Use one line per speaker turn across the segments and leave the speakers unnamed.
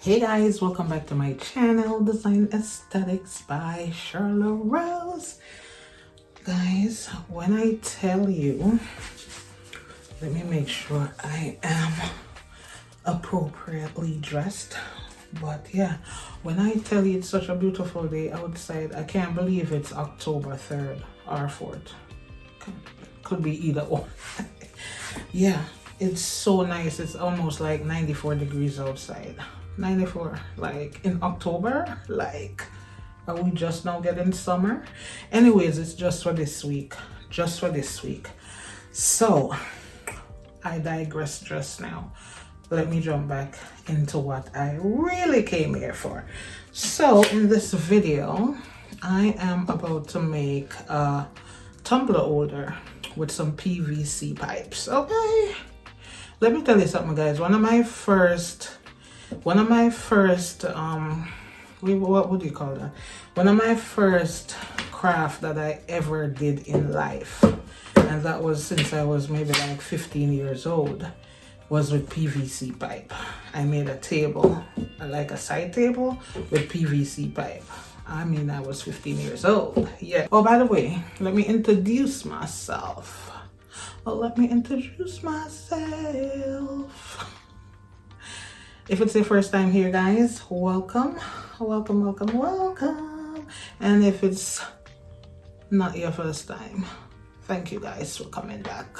Hey guys, welcome back to my channel, Design Aesthetics by Charlotte Rose. Guys, when I tell you, let me make sure I am appropriately dressed. But yeah, when I tell you it's such a beautiful day outside, I can't believe it's October 3rd or 4th. Could be either one. Yeah, it's so nice. It's almost like 94 degrees outside. 94, like in October, like are we just now getting summer? Anyways, it's just for this week, so I digress just now. Let me jump back into what I really came here for. So in this video I am about to make a tumbler holder with some PVC pipes. Okay, let me tell you something, guys. One of my first what would you call that? One of my first craft that I ever did in life, and that was since I was maybe like 15 years old, was with PVC pipe. I made a table, like a side table with PVC pipe. I mean, I was 15 years old. Yeah. Oh, by the way, let me introduce myself. If it's your first time here, guys, welcome. And if it's not your first time, thank you guys for coming back,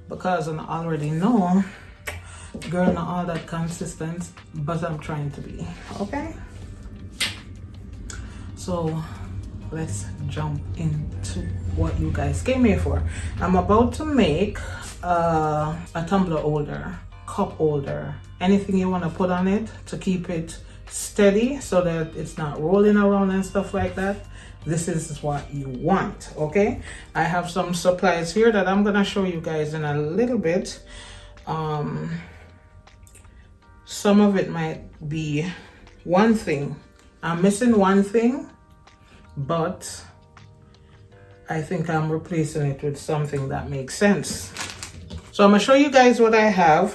because I already know, girl, not all that consistent, but I'm trying to be. Okay, so let's jump into what you guys came here for. I'm about to make a tumbler holder, cup holder, anything you want to put on it to keep it steady so that it's not rolling around and stuff like that. This is what you want. Okay, I have some supplies here that I'm gonna show you guys in a little bit. Some of it might be one thing. I'm missing one thing, but I think I'm replacing it with something that makes sense. So I'm gonna show you guys what I have.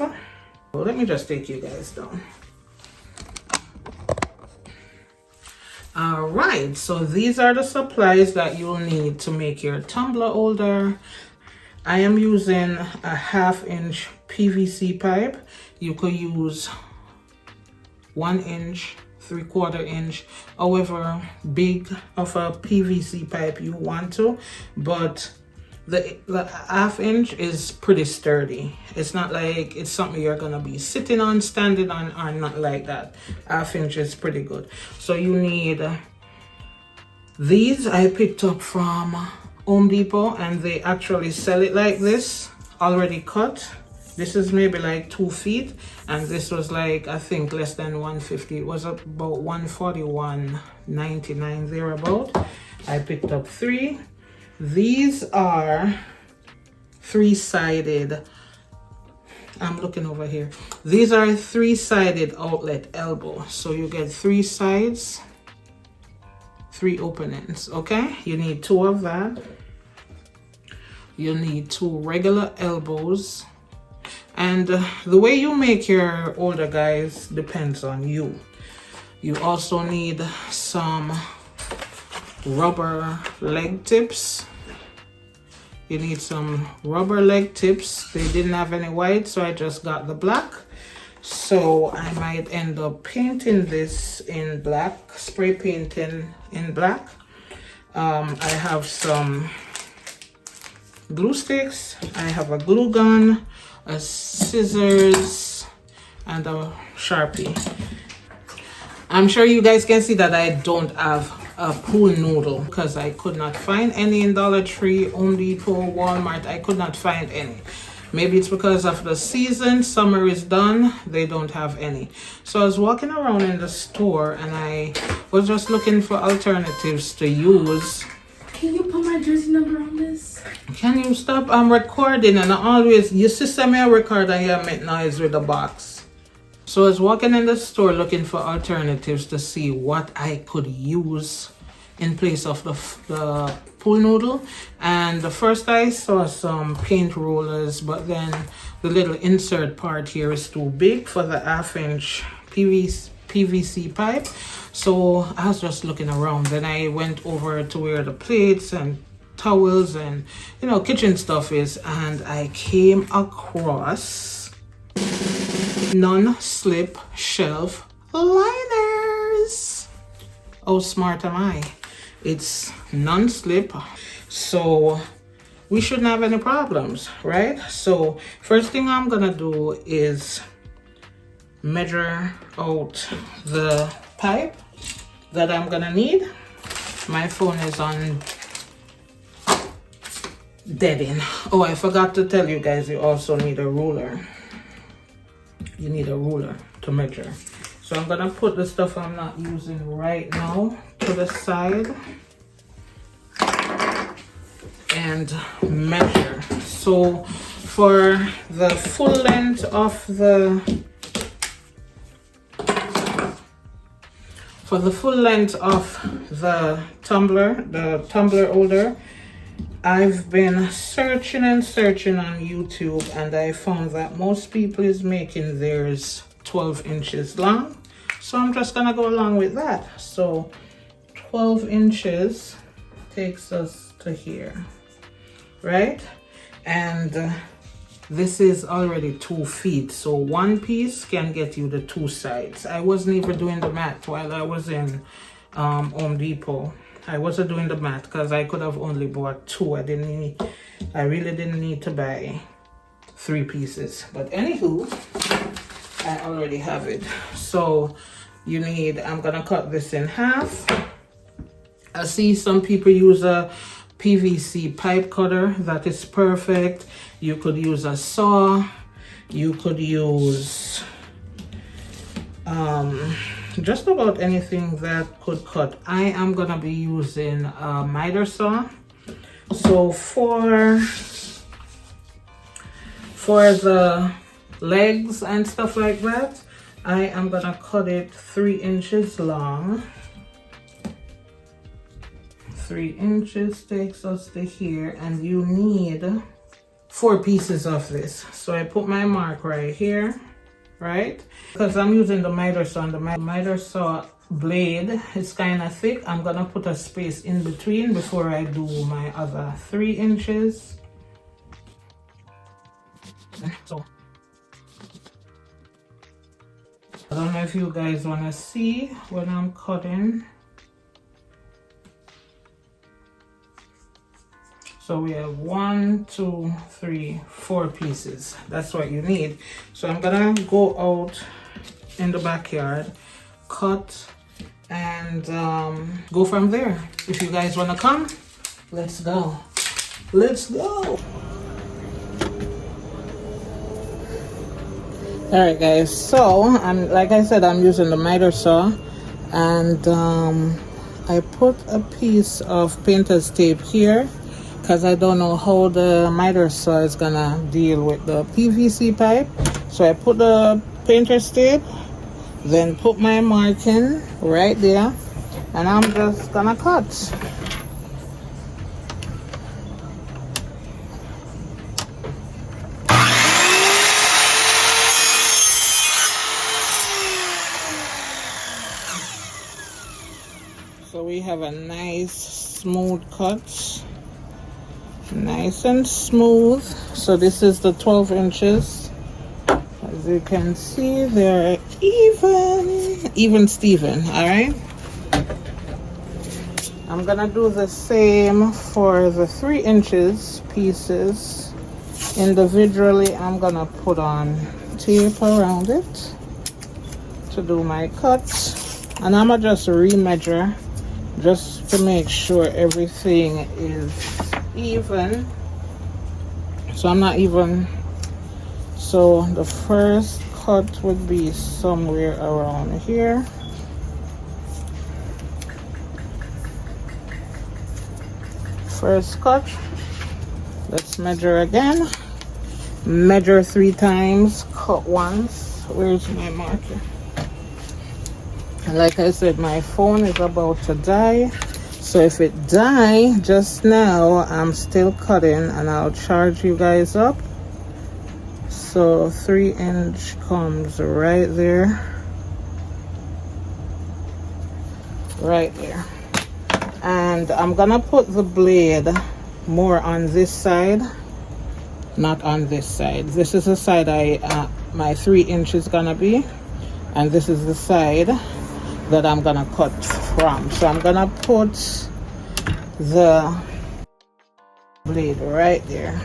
Well, let me just take you guys down. All right, so these are the supplies that you'll need to make your tumbler holder. I am using a 1/2-inch PVC pipe. You could use 1 inch, 3/4 inch, however big of a PVC pipe you want to, but the 1/2 inch is pretty sturdy. It's not like it's something you're gonna be sitting on, standing on, or not like that. 1/2 inch is pretty good. So you need these. I picked up from Home Depot, and they actually sell it like this, already cut. This is maybe like 2 feet, and this was like, I think, less than 150. It was about 141.99 thereabout. I picked up 3. These are 3-sided. I'm looking over here. These are 3-sided outlet elbow. So you get 3 sides, 3 openings. Okay, you need 2 of that. You need 2 regular elbows. And the way you make your holder, guys, depends on you. You also need some rubber leg tips. You need some rubber leg tips. They didn't have any white, so I just got the black. So I might end up painting this in black, spray painting in black. I have some glue sticks. I have a glue gun, a scissors, and a Sharpie. I'm sure you guys can see that I don't have a pool noodle because I could not find any in Dollar Tree, Home Depot, Walmart. I could not find any. Maybe it's because of the season, summer is done, they don't have any. So I was walking around in the store and I was just looking for alternatives to use.
Can you put my jersey number on this?
Can you stop? I'm recording, and I always, you see me a record and you make noise with the box. So I was walking in the store looking for alternatives to see what I could use in place of the pool noodle. And the first I saw some paint rollers, but then the little insert part here is too big for the 1/2 inch PVC pipe. So I was just looking around, then I went over to where the plates and towels and kitchen stuff is, and I came across non-slip shelf liners. How smart am I? It's non-slip, so we shouldn't have any problems, right? So first thing I'm gonna do is measure out the pipe that I'm gonna need. My phone is on dead-in. Oh, I forgot to tell you guys, you also need a ruler. You need a ruler to measure. So I'm gonna put the stuff I'm not using right now to the side and measure. So for the full length of the tumbler holder, I've been searching and searching on YouTube, and I found that most people is making theirs 12 inches long. So I'm just gonna go along with that. So 12 inches takes us to here, right? And this is already 2 feet. So one piece can get you the 2 sides. I wasn't even doing the math while I was in Home Depot. I wasn't doing the math because I could have only bought 2. I really didn't need to buy 3 pieces. But anywho, I already have it. So I'm gonna cut this in half. I see some people use a PVC pipe cutter. That is perfect. You could use a saw. You could use just about anything that could cut. I am gonna be using a miter saw. So for the legs and stuff like that, I am gonna cut it 3 inches long. 3 inches takes us to here, and you need 4 pieces of this. So I put my mark right here, right? Because I'm using the miter saw, and the miter saw blade is kind of thick. I'm gonna put a space in between before I do my other 3 inches. So I don't know if you guys want to see when I'm cutting. So we have 1, 2, 3, 4 pieces. That's what you need. So I'm gonna go out in the backyard, cut, and go from there. If you guys wanna come, let's go. Let's go. All right, guys. So like I said, I'm using the miter saw, and I put a piece of painter's tape here, because I don't know how the miter saw is gonna deal with the PVC pipe. So I put the painter's tape, then put my marking right there, and I'm just gonna cut. So we have a nice smooth cut. Nice and smooth. So this is the 12 inches. As you can see, they're even Steven. All right, I'm gonna do the same for the 3 inches pieces. Individually, I'm gonna put on tape around it to do my cut, and I'm gonna just remeasure just to make sure everything is even. So I'm not even, so the first cut would be somewhere around here. First cut. Let's measure again. Measure 3 times, cut once. Where's my marker? And like I said, my phone is about to die. So if it died just now, I'm still cutting, and I'll charge you guys up. So 3 inch comes right there. right there. And I'm gonna put the blade more on this side, not on this side. This is the side my 3" is gonna be, and this is the side that I'm gonna cut from. So I'm gonna put the blade right there.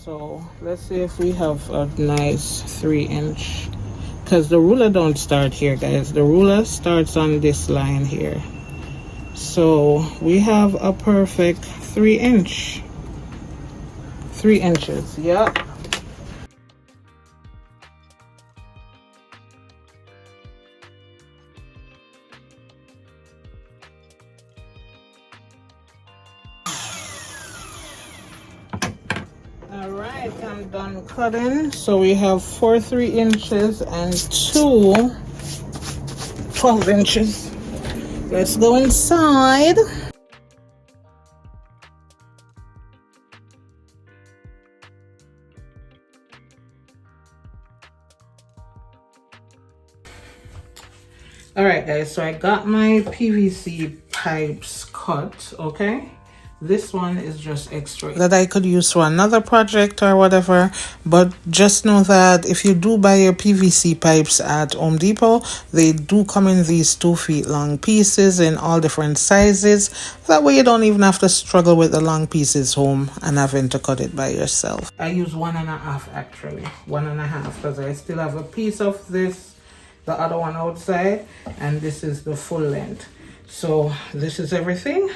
So let's see if we have a nice 3" because the ruler don't start here, guys. The ruler starts on this line here. So we have a perfect 3". 3". Yep. All right, I'm done cutting. So we have 4 3" and 2 12". Let's go inside. All right, guys, so I got my PVC pipes cut. Okay, this one is just extra that I could use for another project or whatever, but just know that if you do buy your PVC pipes at Home Depot, they do come in these 2 feet long pieces in all different sizes. That way you don't even have to struggle with the long pieces home and having to cut it by yourself. I use 1.5 actually, 1.5, because I still have a piece of this, the other one outside, and this is the full length. So this is everything,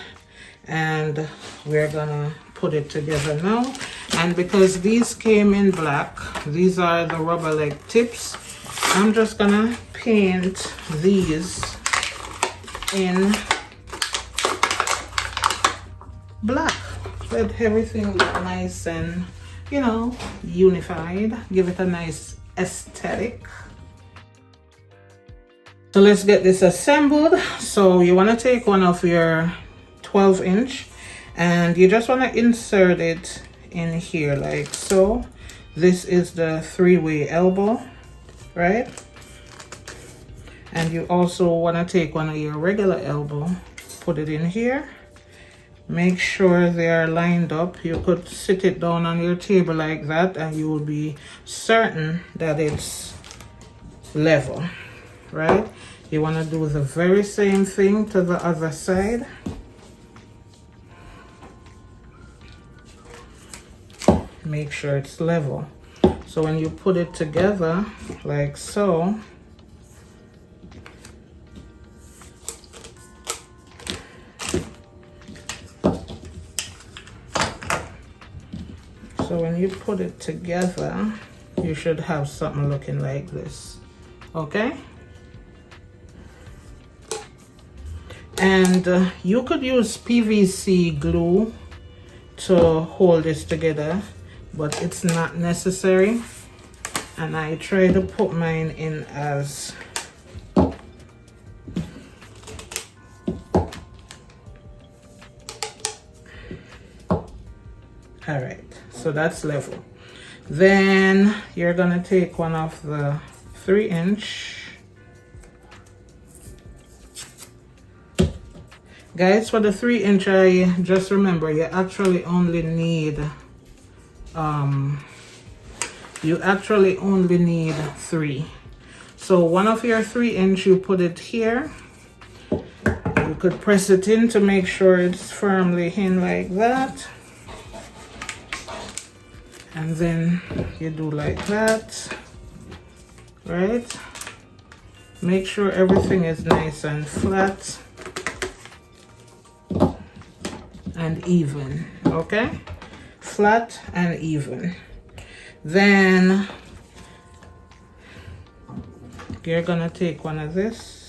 and we're gonna put it together now. And because these came in black, these are the rubber leg tips, I'm just gonna paint these in black. Let everything look nice and, you know, unified. Give it a nice aesthetic. So let's get this assembled. So you want to take one of your 12" and you just want to insert it in here like so. This is the 3-way elbow, right? And you also want to take one of your regular elbow, put it in here. Make sure they are lined up. You could sit it down on your table like that and you will be certain that it's level, right? You want to do the very same thing to the other side. Make sure it's level. So when you put it together like so, when you put it together, you should have something looking like this. Okay? And you could use PVC glue to hold this together, but it's not necessary. And I try to put mine in as all right, so that's level. Then you're gonna take one of the 3". Guys, for the 3". I just remember you actually only need 3. So one of your 3" you put it here. You could press it in to make sure it's firmly in like that. And then you do like that, right? Make sure everything is nice and flat and even, okay? Flat and even. Then you're gonna take one of this.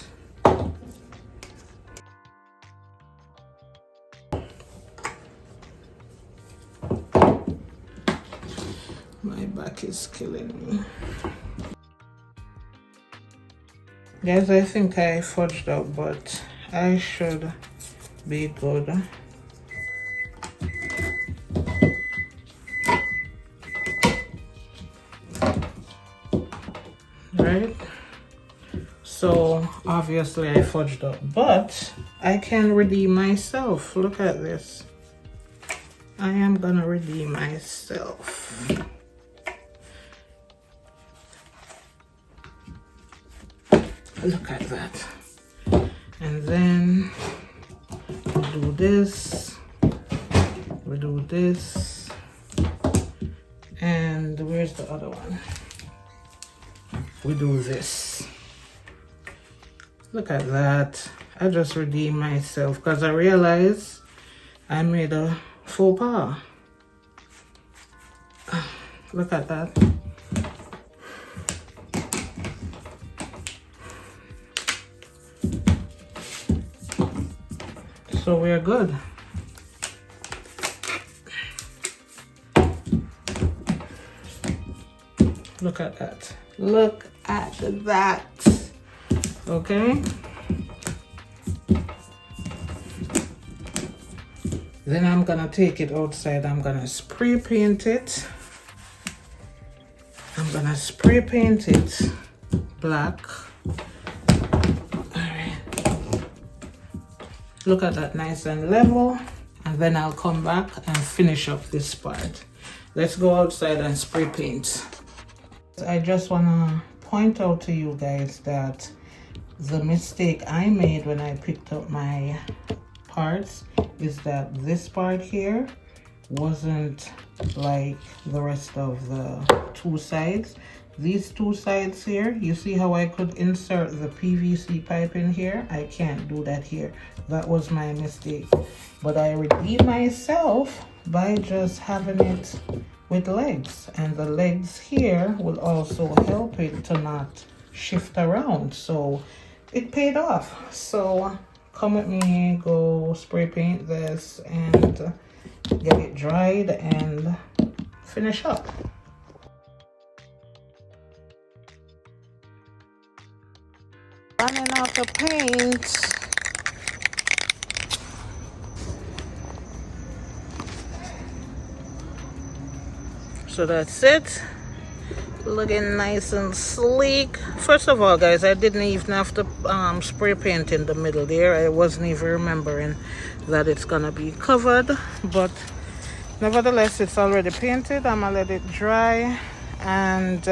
My back is killing me. Guys, I think I fudged up, but I should be good. Right? So So obviously I fudged up, but I can redeem myself. Look at this. I am gonna redeem myself. Look at that. And then we do this, we do this, and where's the other one? We do this. Look at that. I just redeemed myself because I realized I made a faux pas. Look at that. So we're good. Look at that. Look at that. Okay. Then I'm gonna take it outside. I'm gonna spray paint it. I'm gonna spray paint it black. Look at that, nice and level, and then I'll come back and finish up this part. Let's go outside and spray paint. I just want to point out to you guys that the mistake I made when I picked up my parts is that this part here wasn't like the rest of the two sides. These two sides here, you see how I could insert the PVC pipe in here? I can't do that here. That was my mistake. But I redeemed myself by just having it with legs. And the legs here will also help it to not shift around. So it paid off. So come with me, go spray paint this and get it dried and finish up. Running out of paint. So that's it. Looking nice and sleek. First of all, guys, I didn't even have to spray paint in the middle there. I wasn't even remembering that it's gonna be covered, but nevertheless, it's already painted. I'm gonna let it dry and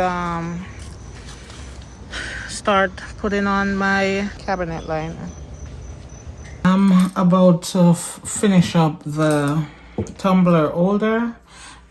start putting on my cabinet liner. I'm about to finish up the tumbler holder,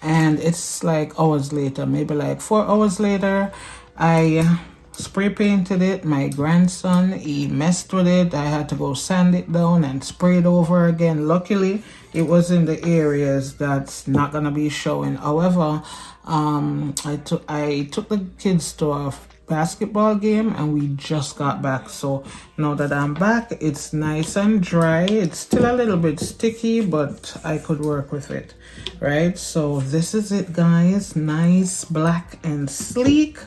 and it's like hours later, maybe like 4 hours later. I spray painted it. My grandson, he messed with it. I had to go sand it down and spray it over again. Luckily it was in the areas that's not gonna be showing. However, I took the kids to a basketball game and we just got back, so now that I'm back, it's nice and dry. It's still a little bit sticky, but I could work with it, right? So this is it, guys. Nice, black and sleek,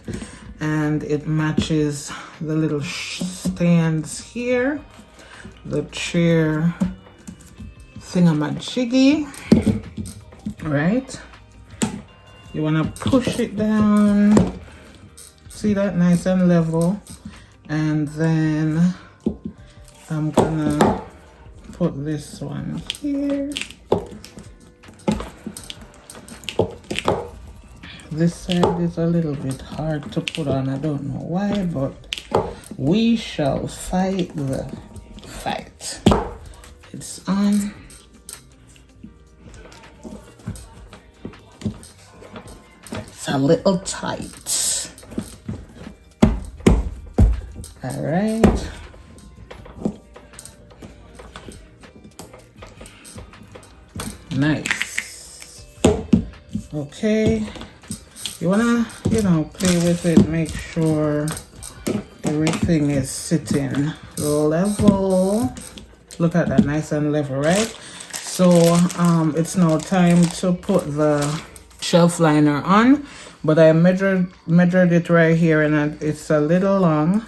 and it matches the little stands here, the chair thingamajiggy, right? You want to push it down. See that? Nice and level. And then I'm gonna put this one here. This side is a little bit hard to put on. I don't know why, but we shall fight the fight. It's on. It's a little tight. All right. Nice. Okay. You wanna, play with it, make sure everything is sitting level. Look at that, nice and level, right? So it's now time to put the shelf liner on, but I measured it right here, and it's a little long.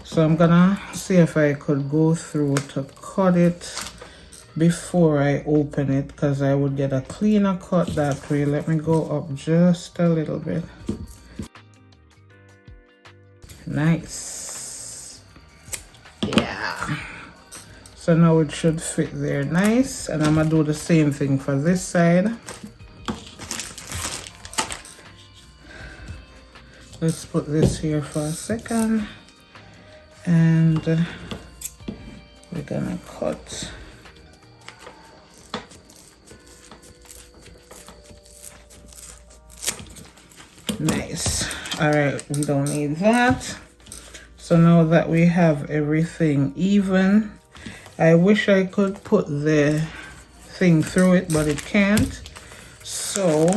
So I'm gonna see if I could go through to cut it before I open it, because I would get a cleaner cut that way. Let me go up just a little bit. Nice. So now it should fit there nice, and I'm gonna do the same thing for this side. Let's put this here for a second, and we're gonna cut. Nice. All right, we don't need that. So now that we have everything even, I wish I could put the thing through it, but it can't. So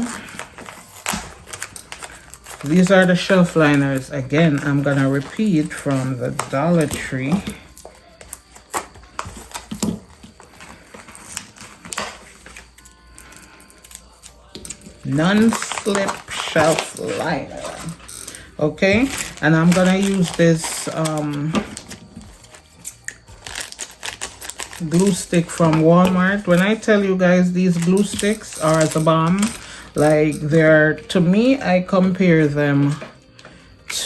these are the shelf liners. Again, I'm gonna repeat from the Dollar Tree. Non-slip shelf liner. Okay, and I'm gonna use this glue stick from Walmart. When I tell you guys these glue sticks are the bomb, like they're, to me, I compare them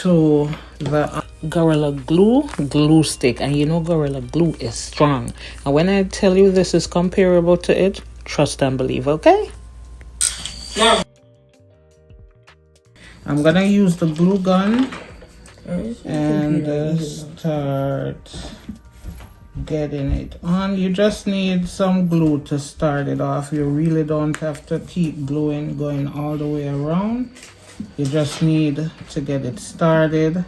to the Gorilla glue stick, and you know Gorilla Glue is strong, and when I tell you this is comparable to it, trust and believe. Okay, I'm gonna use the glue gun and start getting it on. You just need some glue to start it off. You really don't have to keep gluing going all the way around. You just need to get it started.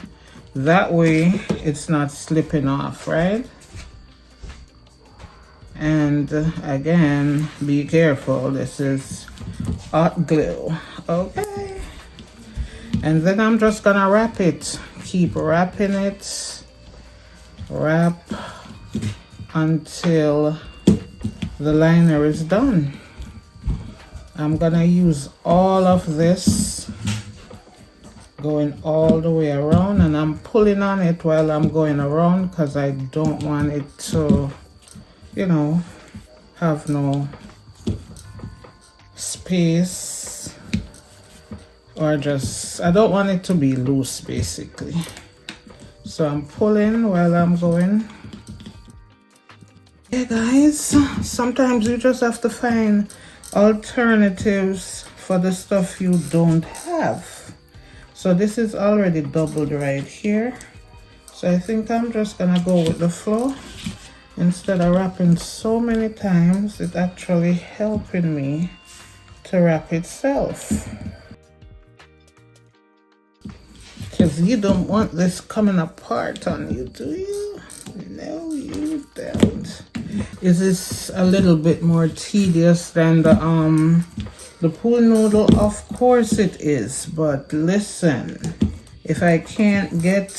That way it's not slipping off, right? And again, be careful, this is hot glue. Okay, and then I'm just gonna wrap it. Keep wrapping it. Wrap until the liner is done. I'm gonna use all of this going all the way around, and I'm pulling on it while I'm going around because I don't want it to, you know, have no space, or just, I don't want it to be loose basically. So I'm pulling while I'm going. Yeah guys, sometimes you just have to find alternatives for the stuff you don't have. So this is already doubled right here, so I think I'm just gonna go with the flow. Instead of wrapping so many times, it's actually helping me to wrap itself, because you don't want this coming apart on you, do you? No, you don't. Is this a little bit more tedious than the pool noodle? Of course it is, but listen, if I can't get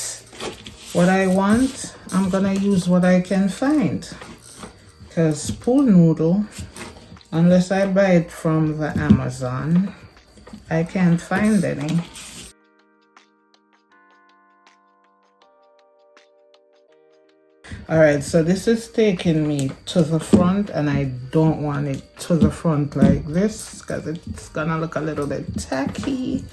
what I want, I'm gonna use what I can find, because pool noodle, unless I buy it from the Amazon, I can't find any. All right, so this is taking me to the front, and I don't want it to the front like this because it's gonna look a little bit tacky.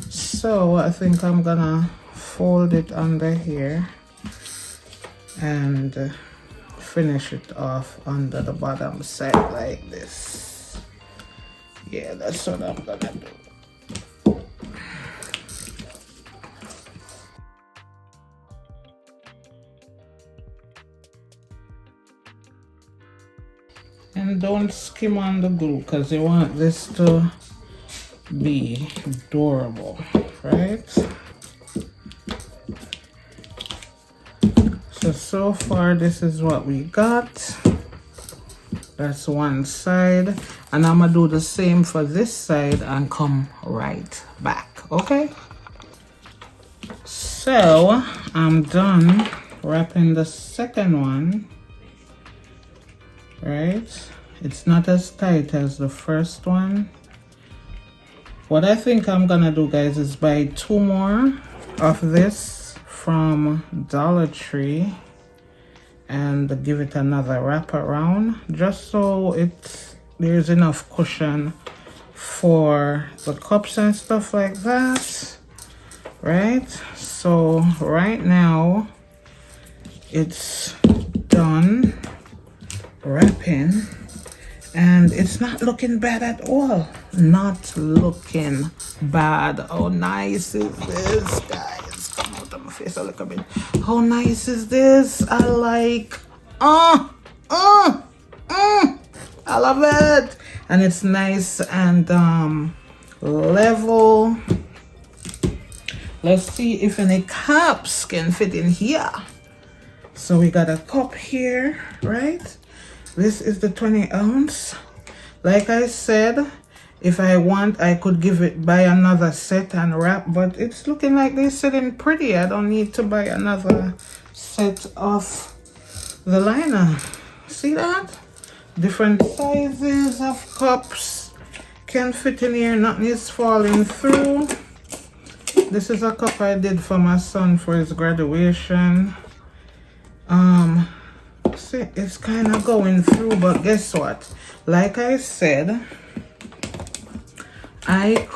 So I think I'm gonna fold it under here and finish it off under the bottom side like this. Yeah, that's what I'm gonna do. And don't skim on the glue because you want this to be durable, right? So far this is what we got. That's one side, and I'm gonna do the same for this side and come right back, okay? So I'm done wrapping the second one. Right, it's not as tight as the first one. What I think I'm gonna do, guys, is buy 2 more of this from Dollar Tree and give it another wrap around, just so there's enough cushion for the cups and stuff like that, right? So right now it's done. wrapping, and it's not looking bad at all. Not looking bad. How nice is this, guys? Come out of my face a little bit. How nice is this? I like. I love it, and it's nice and level. Let's see if any cups can fit in here. So we got a cup here, right? This is the 20 ounce. Like I said, if I want, I could buy another set and wrap, but it's looking like they're sitting pretty. I don't need to buy another set of the liner. See that? Different sizes of cups can fit in here. Nothing is falling through. This is a cup I did for my son for his graduation. See, it's kind of going through, but guess what? Like I said, I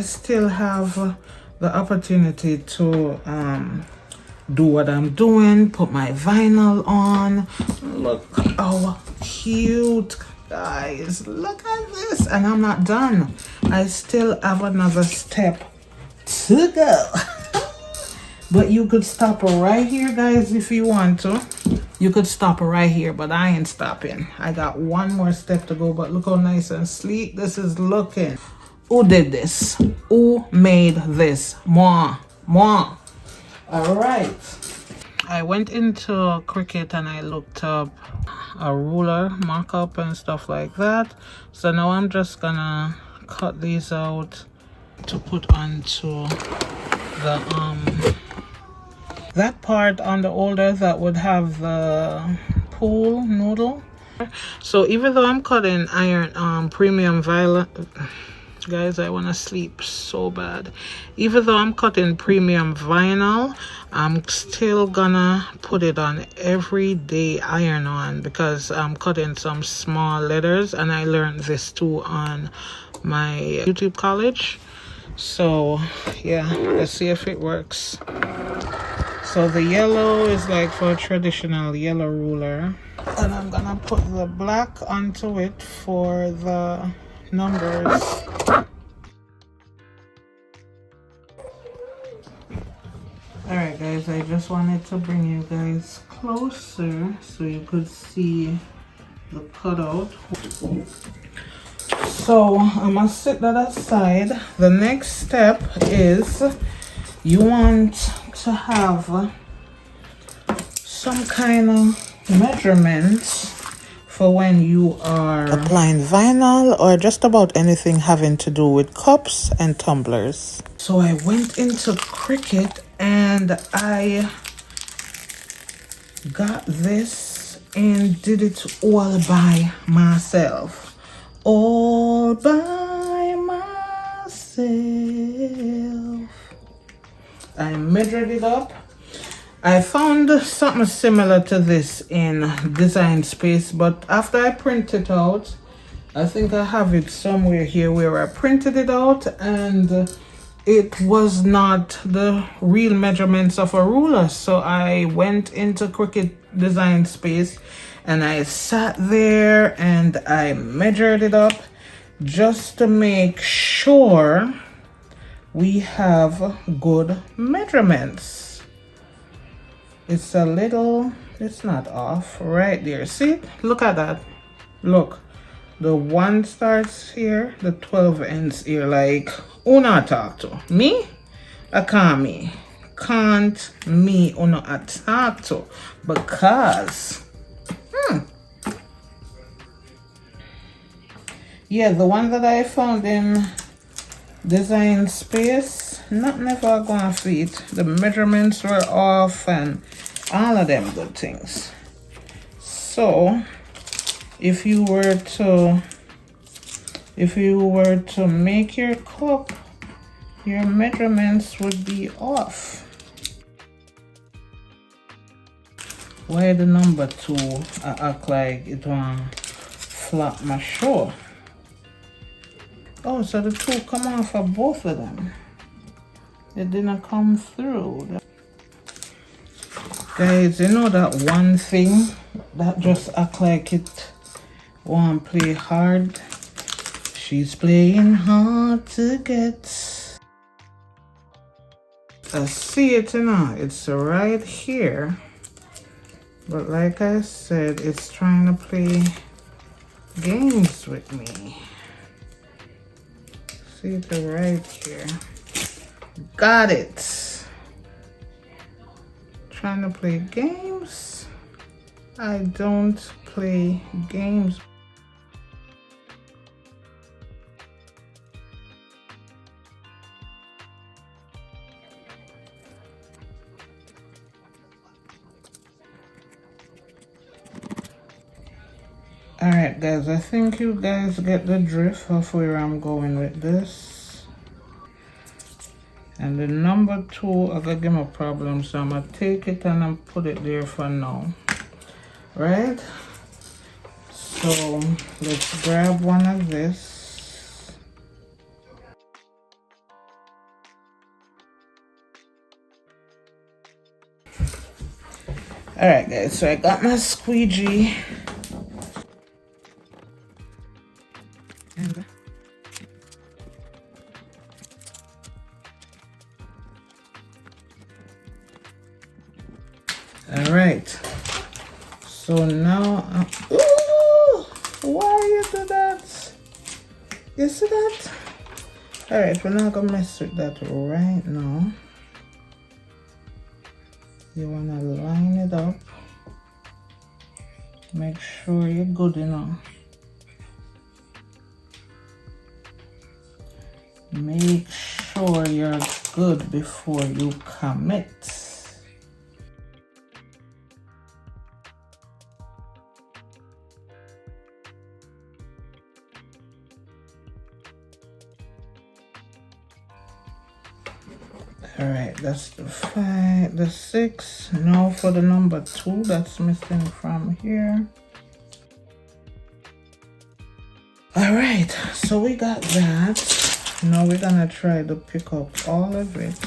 still have the opportunity to do what I'm doing, put my vinyl on. Look how cute, guys. Look at this. And I'm not done. I still have another step to go. But you could stop right here, guys, if you want to. You could stop right here, but I ain't stopping. I got one more step to go, but look how nice and sleek this is looking. Who did this? Who made this? Moi. All right. I went into Cricut and I looked up a ruler mock-up and stuff like that. So now I'm just gonna cut these out to put onto the that part on the holder that would have the pool noodle. So even though I'm cutting iron premium violet, guys, I want to sleep so bad. Even though I'm cutting premium vinyl, I'm still gonna put it on everyday iron on because I'm cutting some small letters, and I learned this too on my YouTube college. So yeah, let's see if it works. So the yellow is like for a traditional yellow ruler, and I'm gonna put the black onto it for the numbers. Alright guys, I just wanted to bring you guys closer so you could see the cutout. So I'm gonna set that aside. The next step is you want to have some kind of measurements for when you are applying vinyl or just about anything having to do with cups and tumblers. So I went into Cricut and I got this and did it all by myself. All by myself. I measured it up. I found something similar to this in Design Space, but after I print it out, I think I have it somewhere here where I printed it out, and it was not the real measurements of a ruler. So I went into Cricut Design Space and I sat there and I measured it up just to make sure we have good measurements. It's a little, it's not off right there. See, look at that. Look, the one starts here, the 12 ends here. Like, who not talk to me? I can't me. Can't me or not talk to, because yeah, the one that I found in Design Space, not never gonna fit. The measurements were off and all of them good things. So if you were to make your cup, your measurements would be off. Why the number 2 I act like it want flop my show? Oh, so the 2 come off of both of them. It didn't come through. Guys, you know that one thing That just act like it won't play hard. She's playing hard to get. I see it now. It's right here. But like I said, it's trying to play games with me. See it right here. Got it. Trying to play games. I don't play games. Alright guys, I think you guys get the drift of where I'm going with this. And the number 2, I gotta give me a problem, so I'm gonna take it and I'll put it there for now. Right? So let's grab one of this. Alright guys, so I got my squeegee. All right, so now ooh, why you do that? You see that? All right, we're not gonna mess with that right now. You wanna line it up, make sure you're good enough. Make sure you're good before you commit. All right, that's the 5, the 6. Now for the number 2 that's missing from here. All right, so we got that. Now we're gonna try to pick up all of it.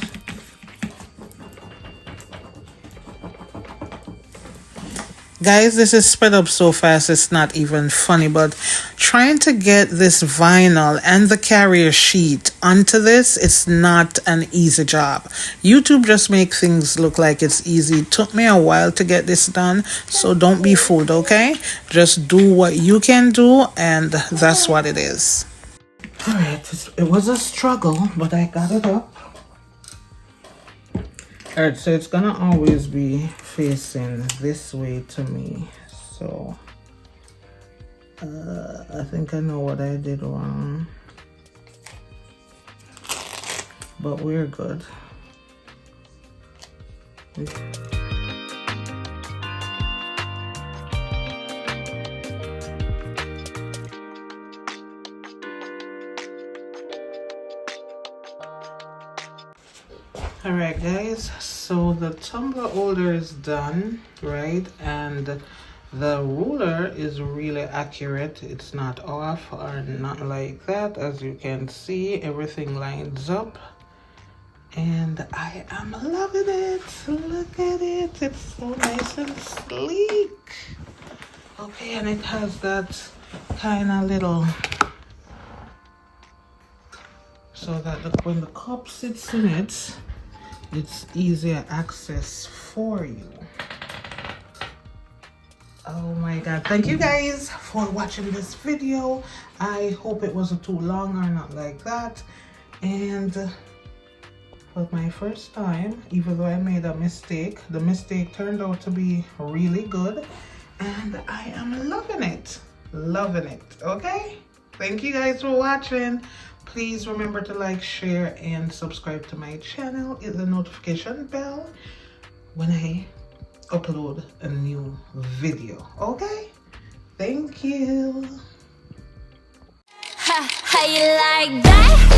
Guys, this is sped up so fast it's not even funny, but trying to get this vinyl and the carrier sheet onto this, it's not an easy job. YouTube just make things look like it's easy. It took me a while to get this done, so don't be fooled, okay? Just do what you can do, and that's what it is. All right, it was a struggle, but I got it up. All right, so it's gonna always be facing this way to me. So I think I know what I did wrong, but we're good. All right guys, so the tumbler holder is done, right? And the ruler is really accurate. It's not off or not like that. As you can see, everything lines up and I am loving it. Look at it, it's so nice and sleek. Okay, and it has that kind of little, so that when the cup sits in it, it's easier access for you. Oh my god, thank you guys for watching this video. I hope it wasn't too long or not like that. And for my first time, even though I made a mistake, the mistake turned out to be really good and I am loving it. Loving it. Okay, thank you guys for watching. Please remember to like, share, and subscribe to my channel. Hit the notification bell when I upload a new video. Okay? Thank you.
How you like that?